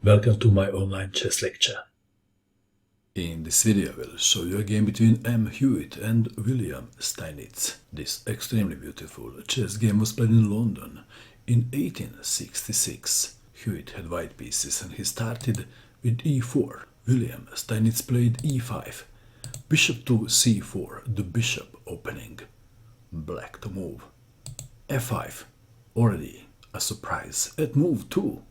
Welcome to my online chess lecture. In this video I will show you a game between Hewitt and Wilhelm Steinitz. This extremely beautiful chess game was played in London in 1866. Hewitt had white pieces and he started with e4. Wilhelm Steinitz played e5. Bishop to c4, the bishop opening. Black to move. f5, already a surprise. At move 2.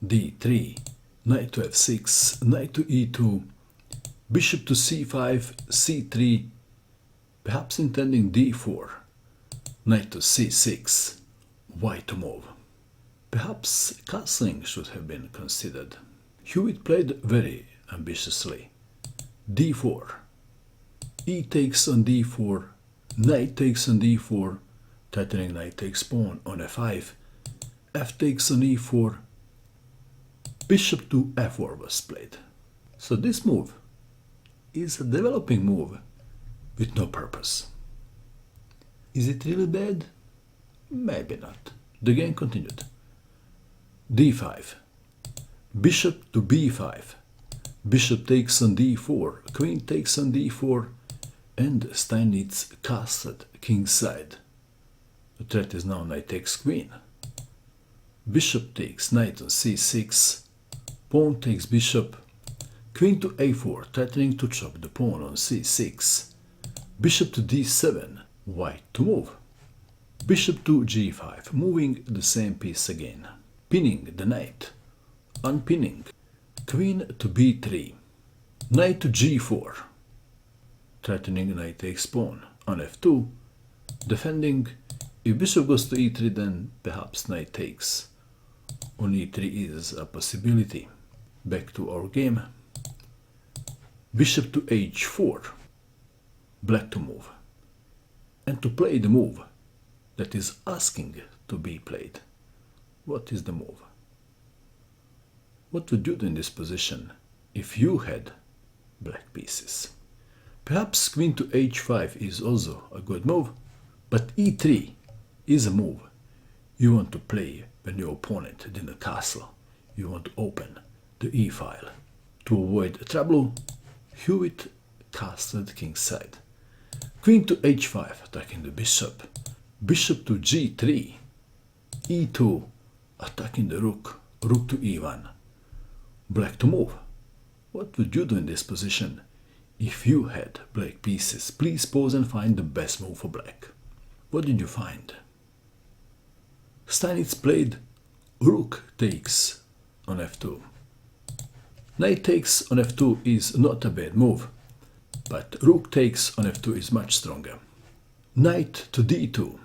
d3, knight to f6, knight to e2, bishop to c5, c3, perhaps intending d4, knight to c6, white to move. Perhaps castling should have been considered. Hewitt played very ambitiously. d4, e takes on d4, knight takes on d4, threatening knight takes pawn on f5, f takes on e4, bishop to f4 was played. So this move is a developing move with no purpose. Is it really bad? Maybe not. The game continued. d5, bishop to b5, bishop takes on d4, queen takes on d4, and Steinitz castled kingside. The threat is now knight takes queen. Bishop takes knight on c6, pawn takes bishop, queen to a4, threatening to chop the pawn on c6, bishop to d7, white to move, bishop to g5, moving the same piece again, pinning the knight, unpinning, queen to b3, knight to g4, threatening knight takes pawn on f2, defending. If bishop goes to e3, then perhaps knight takes on e3 is a possibility. Back to our game. Bishop to h4, black to move, and to play the move that is asking to be played. What is the move? What would you do in this position if you had black pieces? Perhaps queen to h5 is also a good move, but e3 is a move you want to play when your opponent didn't castle. You want to open the e-file. To avoid trouble, Hewitt castled kingside. Queen to h5, attacking the bishop. Bishop to g3. e2, attacking the rook. Rook to e1. Black to move. What would you do in this position if you had black pieces? Please pause and find the best move for black. What did you find? Steinitz played rook takes on f2. Knight takes on f2 is not a bad move, but rook takes on f2 is much stronger. Knight to d2.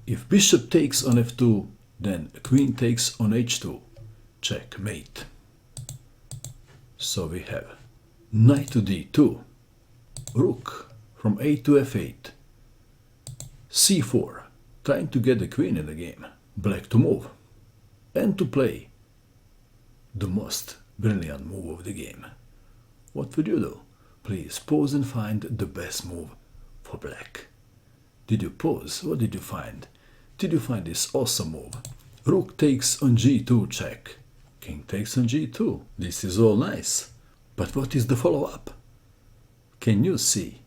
If bishop takes on f2, then queen takes on h2. Checkmate. So we have knight to d2, rook from a to f8, c4, trying to get the queen in the game, black to move, and to play the most brilliant move of the game. What would you do? Please pause and find the best move for black. Did you pause? What did you find? Did you find this awesome move? Rook takes on g2 check. King takes on g2. This is all nice. But what is the follow-up? Can you see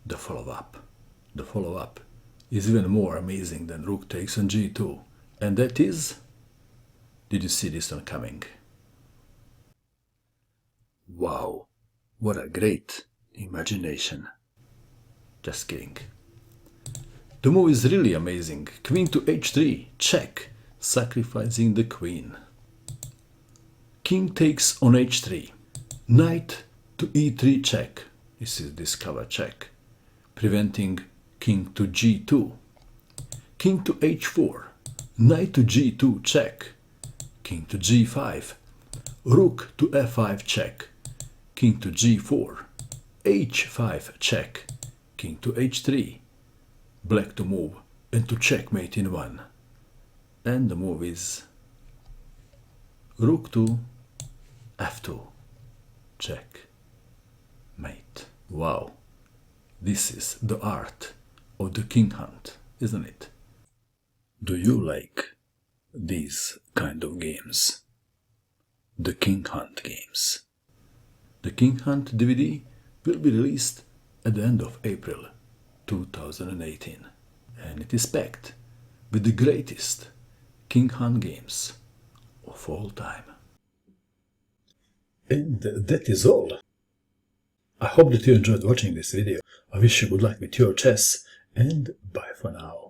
the follow-up? The follow-up is even more amazing than rook takes on g2. And that is... Did you see this one coming? Wow, what a great imagination. Just kidding. The move is really amazing. Queen to h3, check, sacrificing the queen. King takes on h3. Knight to e3 check. This is discover check, preventing king to g2. King to h4. Knight to g2 check. King to g5. Rook to f5 check. King to g4. h5 check. King to h3. Black to move and to checkmate in one. And the move is rook to f2. Check. Mate. Wow. This is the art of the king hunt, isn't it? Do you like these kind of games? The King Hunt games. The King Hunt DVD will be released at the end of April 2018, and it is packed with the greatest King Hunt games of all time. And that is all. I hope that you enjoyed watching this video. I wish you good luck with your chess, and bye for now.